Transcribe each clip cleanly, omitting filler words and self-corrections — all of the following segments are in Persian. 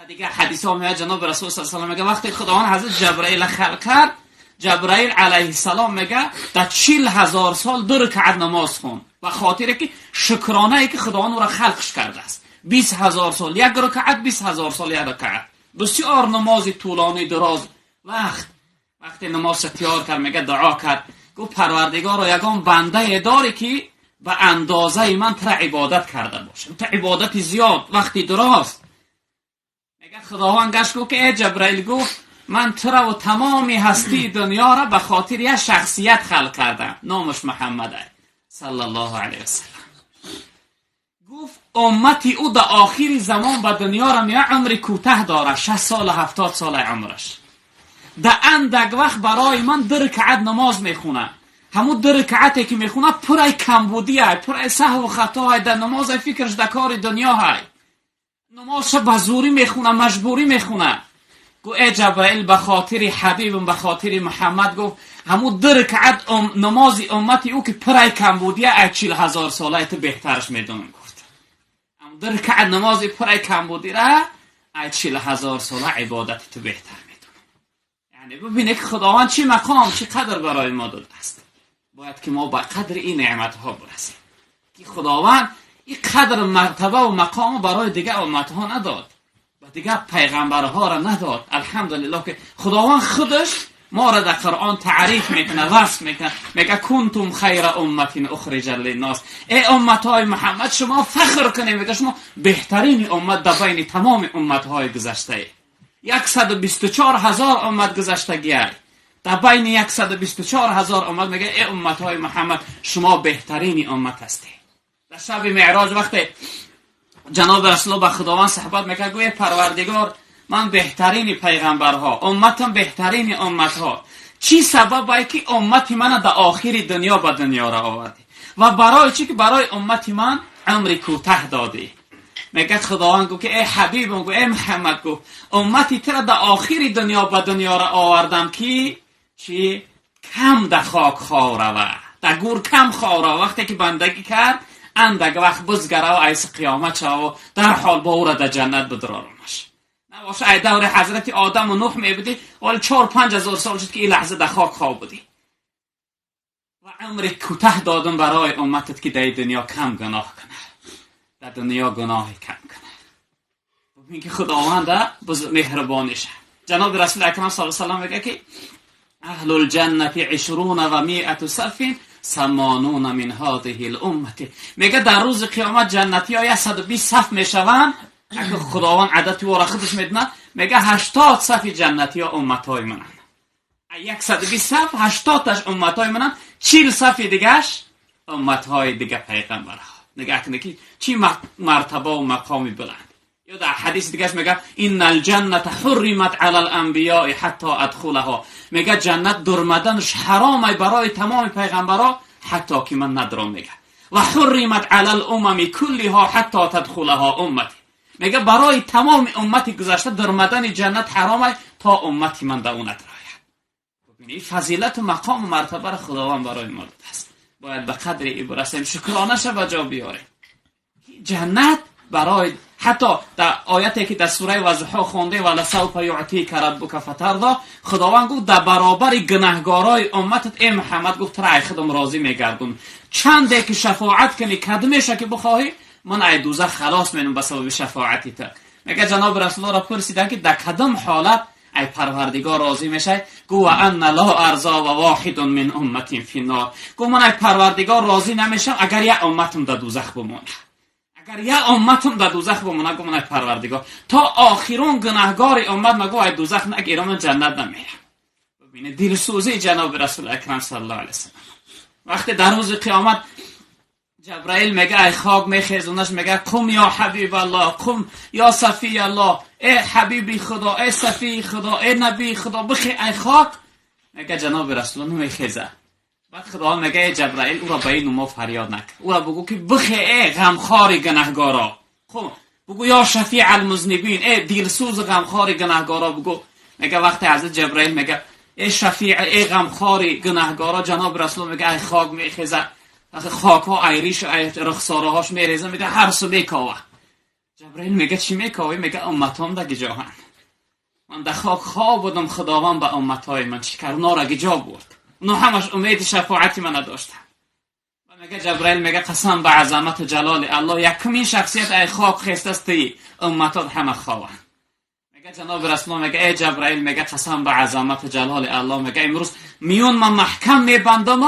دیگه حدیث ها میاد جناب رسول صلی الله علیه و آله میگه وقتی خداوند حضرت جبرائیل خلق کرد، جبرائیل علیه السلام میگه در 40,000 سال 2 رکعت نماز خون، و خاطره که شکرانه ای که خداوند او را خلقش کرده است. 20,000 سال 1 رکعت، 20,000 سال 1 رکعت، بسیار نماز طولانی دراز. وقتی نماز تیار کرد میگه دعا کرد، گفت پروردگارا یگان بنده داری که به اندازه من تر عبادت کرده باشه، تر عبادت زیاد وقتی دراز. میگه خداوند گشت گفت که ای جبرائیل، گفت من تو را و تمامی هستی دنیا را به خاطر یک شخصیت خلق کردم، نامش محمده صلی الله علیه وسلم. گفت امتی او در آخر زمان به دنیا را میاد، عمر کوتاه داره، 60 سال 70 سال عمرش. در اندک وقت برای من 2 رکعت نماز میخونه. همون 2 رکعتی که میخونه پرای کمبودی های، پرای سهو و خطا های در نماز، فکرش در کار دنیا های. نمازش به زوری میخونه، مجبوری میخونه. گو ای جبرائیل به خاطر حبیبم، به خاطر محمد، گفت همون 2 رکعت نمازی امتی او که پرای کمبودی های 40,000 ساله تو بهترش میدونم. گفت همون 2 رکعت نمازی پرای کمبودی را 40,000 ساله عبادت تو بهتر. یعنی ببینید که خداوند چی مقام، چی قدر برای ما داده است. باید که ما با قدر این نعمت ها برسیم که خداوند این قدر مرتبه و مقام برای دیگه امت ها نداد و دیگه پیغمبرها را نداد. الحمدلله که خداوند خودش ما را در قرآن تعریف میکنه، وصف میکنه، میگه کنتم خیر امت اخرج للناس. ای امت های محمد شما فخر کنید، میگه شما بهترین امت در بین تمام امت های گذشته ای. 124,000 امت گذشتگی های در بین 124,000 امت میگه ای امت های محمد شما بهترین امت هستی. در شب معراج وقتی جناب رسول الله به خداوند صحبت میکنه، گویا پروردگار من بهترین پیغمبرها، امتم بهترین امتها، چی سبب ای که امت من در آخر دنیا به دنیا را آوردی و برای چی که برای امت من عمر کوتاه دادی. میگه خداوند گفت که ای حبیبم، گفت ای محمد، گفت امتی تر در آخر دنیا به دنیا را آوردم که چی کم در خاک خواره و در گور کم خواره، وقتی که بندگی کرد اندک وقت بزگره و ایس قیامت شد و در حال با او را در جنت بدرارمش. نباشه ای دور حضرت آدم و نوح میبودی ولی 4-5 هزار سال شد که این لحظه در خاک خواب بودی و عمر کوتاه دادم برای امتت که در دنیا کم گناه کنه، در دنیا گناهی کم کنه. ببین که خداوند مهربانشه. جناب رسول اکرم صلی الله علیه و آله میگه که اهل الجنه 20 و 100 صف 80 من هذه الامه. میگه در روز قیامت جنتی ها 120 صف میشوند. اگه خداوند عدد او را خودش میدونه، میگه 80 صف جنتی ها امت های منن. 120 صف 80 تاش امت های منن، 40 صف دیگهش امت های دیگه پیغمبر ها. نگاه کنید که چی مرتبه و مقامی بلند. یا در حدیث دیگه میگه ان الجنه حرمت علی الانبیاء حتی ادخلها. میگه جنت درمدنش حرامه برای تمام پیغمبرها حتی که من ندارم. میگه و حرمت علی الامم کلها حتی تدخلها امتی. میگه برای تمام امتی گذشته درمدن جنت حرامه تا امتی من در اون نداره. ببینید فضیلت و مقام و مرتبه خداوند برای ما داده است. باید به قدر ای برسیم، شکرانش به جا بیاریم. جنت برای حتی در آیتی که در سوره وضحا خونده ولا سوف یعطیک ربک فترضی، خداوند گفت در برابر گناهکارای امتت ای محمد، گفت ترا ای خودم راضی میگردم، چنده که شفاعت کنی کدومشه که بخواهی من ای دوزخ خلاص مینم به سبب شفاعتی تو. میگه جناب رسول الله را پرسیدن که در کدام حالت ای پروردگار راضی میشه؟ گو ان لا ارضا و واحد من امتی فی النار. گو من ای پروردگار راضی نمیشم اگر یک امتم در دوزخ بمونه، اگر یک امتم در دوزخ بمونه. گو من ای پروردگار تا آخرون گناهگار امت مگو ای دوزخ نگیرم، من جنت نمیرم. ببینید دلسوزی جناب رسول اکرم صلی الله علیه و سلم. وقتی در روز قیامت جبرائیل میگه ای خاک میخیزونش، میگه قم یا حبیب الله، قم یا صفی الله، ای حبیبی خدا، ای صفی خدا، ای نبی خدا، بخی ای خاک. میگه جناب رسول الله نمیخیزه. بعد خدا میگه ای جبرائیل او را به این ما فریاد نکن، او را بگو که بخی ای غمخوار گناهگارا، خب بگو یا شفیع المذنبین، ای دلسوز غمخوار گناهگارا بگو. میگه وقتی حضرت جبرائیل میگه ای شفیع ای غمخوار گناهگارا، جناب رسول میگه ای خاک میخیزه، خاک ها ایریش و رخساره هاش میریزه، میگه هر سو میکاوه. جبرائیل میگه چی میکنی؟ میگه امتام در گجاهن. من در خاک خواب بودم، خداوند به امتهای من چی کرد؟ اونا را گجا برد. اونا همش امید شفاعتی من نداشتن. و میگه جبرائیل میگه قسم به عظمت و جلال الله، یکمین شخصیت ای خاک خستستی امتات همه خواهن. میگه جناب رسول الله میگه ای جبرائیل، میگه قسم به عظمت و جلال الله، میگه امروز میون من محکم میبندم،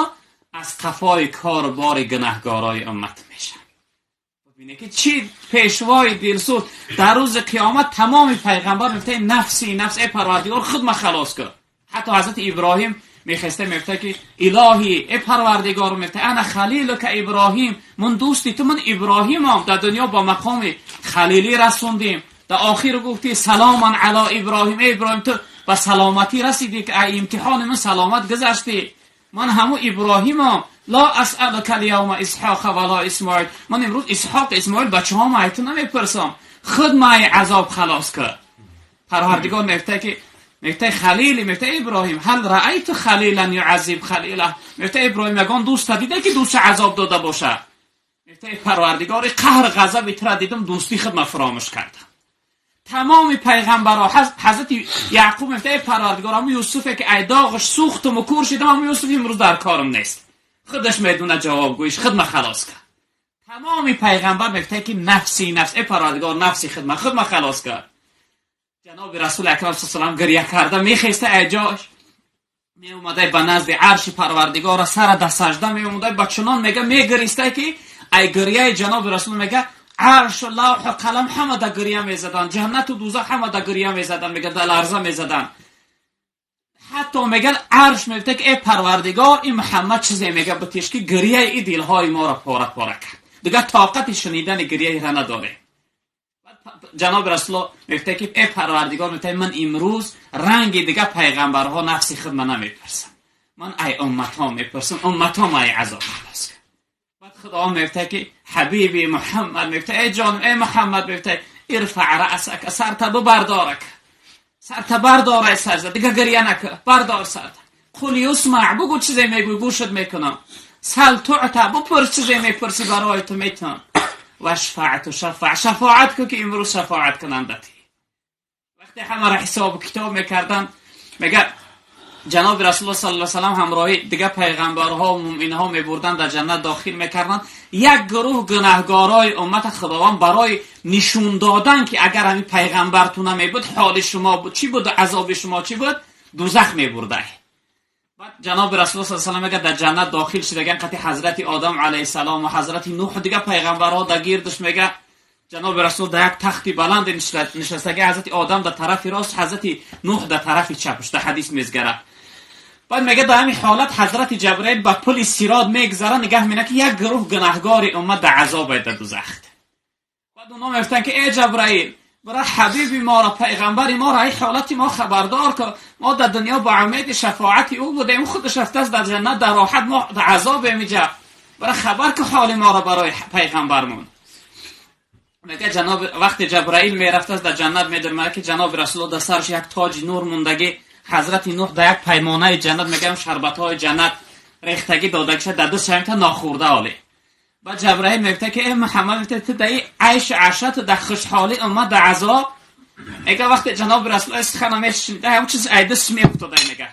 از قفای کار بار گناهگارای امت میشه. ببینید که چی پیشوای دلسوز در روز قیامت تمام پیغمبر میگه نفسی نفس، ای پروردگار خود ما خلاص کن. حتی حضرت ابراهیم میخسته میگه که الهی ای پروردگار، میگه انا خلیلک ابراهیم، من دوستی تو من ابراهیمم، در دنیا با مقام خلیلی رسوندیم، در آخر گفتی سلاما علی ابراهیم، ای ابراهیم تو با سلامتی رسیدی که ای امتحان من سلامت گذشتی، من همو ابراهیمم، لا اسالک الیوم اسحاق ولا اسماعیل، من امروز اسحاق اسماعیل بچه ها ما تو نمیپرسم، خود ما عذاب خلاص کرد. پروردگار میگه خلیلی، میگه ابراهیم هل رأیت خلیلا یعذب خلیله، میگه ابراهیم یگان دوست دیده که دوست عذاب داده باشه؟ میگه پروردگار قهر غضب تر دیدم، دوستی خود ما فراموش کردم. تمام پیغمبرها حضرت یعقوب میگه پروردگار هم یوسفه که ای داغش سوختم و کور شدم، هم یوسف امروز در کارم نیست، خودش میدونه جوابگویش، خود ما خلاص کرد. تمام پیغمبر میگه که نفسی نفس، ای پروردگار نفسی خود ما خلاص کرد. جناب رسول اکرم صلی الله علیه و آله گریه کرده، میخسته ایجاش می اومده به نزد عرش پروردگار، سر در سجده می اومده، با چنان میگه میگریسته که ای گریه جناب رسول میگه عرش و لوح و قلم همه در گریه میزدن، جنت و دوزخ همه در گریه میزدن، میگه در لرزه میزدن. حتی میگه عرش میگه که ای پروردگار این محمد چیزی میگه بتیش که گریه ای دلهای ما را پاره پاره کرد، دیگه طاقت شنیدن گریه را نداره. جناب رسول الله میگه که ای پروردگار، میگه من امروز رنگ دیگه پیغمبرها نفسی خود من نمیپرسم، من ای امتها میپرسم، امتها ما ای عذاب خلاص کن. بعد خدا میگه که حبیبی محمد، میگه ای جان ای محمد، میگه ارفع رأسک، سرت بردارک، سرت بردار سرزه، دیگه گریه نکن، بردار سرت. قل یسمع، بگو چیزی میگوی گوشت میکنم، سل تعطى، بپرس چیزی میپرسی برای تو میتونم، و شفاعت و شفاعت که امروز شفاعت کنندتی. وقتی همه را حساب کتاب میکردن، میگه جناب رسول الله صلی الله علیه و سلم همراهی دیگه پیغمبرها و مؤمنها میبردن در جنت داخل میکردن. یک گروه گناهگارای امت خداوند برای نشون دادن که اگر همین پیغمبرتون نمیبود حال شما بود چی بود، عذاب شما چی بود، دوزخ میبرده. بعد جناب رسول الله صلی الله علیه و سلم در جنت داخل شدگان، قطع حضرت آدم علیه السلام و حضرت نوح دیگه پیغمبرها در گیردش، میگه جناب رسول در یک تختی بلند نشسته، حضرت آدم در طرف راست، حضرت نوح در طرف چپش، در حدیث میزگره. بعد میگه در همین حالت حضرت جبرائیل با پل صراط میگذره، نگاه مینه که یک گروه گناهگار امت در عذاب در دوزخ. بعد اونا میگفتن که ای جبرائیل، برای حبیبی ما را، پیغمبری ما را ای حالتی ما خبردار که ما در دنیا با امید شفاعتی او بودیم، خودش رفته است در جنت در راحت، ما در عذاب میجا، برای خبر که حال ما را برای پیغمبرمون. میگه جناب وقتی جبرائیل میرفت است در جنت، میدونه که جناب رسول الله در سرش یک تاج نور موندگی، حضرت نوح در یک پیمانه جنت، میگم شربت های جنت ریختگی داده شده در دست تا ناخورده حاله. بعد جبرائیل میگه که ای محمد، تو در عیش عشرت در خوشحالی امت در عذاب. میگه وقتی جناب رسول الله سخن میشنیده همون چیز ای دست میافتاده، میگه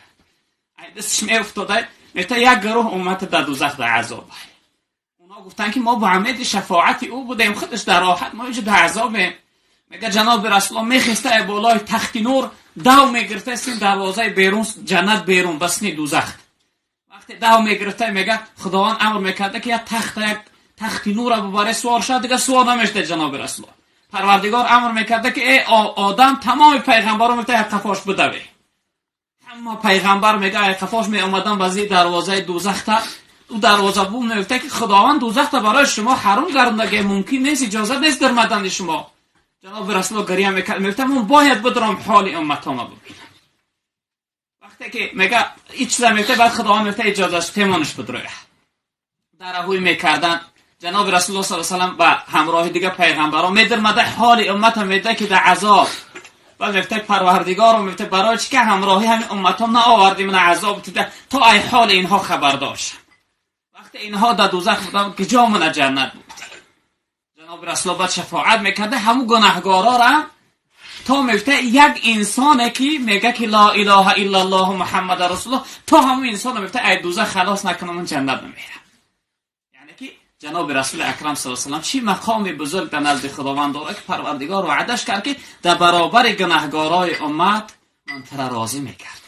ای دست میافتاده، میگه یک گروه امت در دوزخ در عذاب. اونا گفتن که ما با امید شفاعت او بودیم، خودش در راحت، ما اینجا در عذاب. میگه جناب رسول الله میخسته ای بالای تخت نور، دو میگرفته سین دروازه بیرون جنت بیرون بسنی دوزخ. وقتی دو میگرفته میگه خداوند امر میکرده که یک تخت نور رو ببره سوار شد، دیگه سوار نمیشته. جناب رسول الله پروردگار امر میکرده که ای آدم تمام پیغمبران میگه یک قفاش بدوی، اما پیغمبر میگه یک قفاش می اومدن بازی دروازه دوزخ تا او دروازه بوم میگه که خداوند دوزخ تا برای شما حرام گردونده، ممکن نیست، اجازه نیست در مدن شما. جناب رسول الله گریه میگه من باید بدرم حال امتام ببینم. وقتی که میگه هیچ چیز میگه، بعد خداوند میگه اجازه است پیمانش بدروه. در راهی میکردن جناب رسول الله صلی الله علیه و سلم با همراه دیگه پیغمبران میدرمده حال امت میده که در عذاب. بعد میگه پروردگار میگه برای چی که همراهی همین امتام نه آوردی من عذاب تا ای حال اینها خبردار شم. وقتی اینها در دوزخ بودن که جا من جنت بود. جناب رسول الله شفاعت میکرده همون گناهگارا را تا میگه یک انسانه که میگه که لا اله الا الله محمد رسول الله، تو همون انسان میگه ای دوزخ خلاص نکنم من جنت نمیرم. یعنی که جناب رسول اکرم صلی الله علیه و سلم چی مقام بزرگ در نزد خداوند داره که پروردگار وعدش کرد که در برابر گناهگارای امت من ترا راضی میکرد.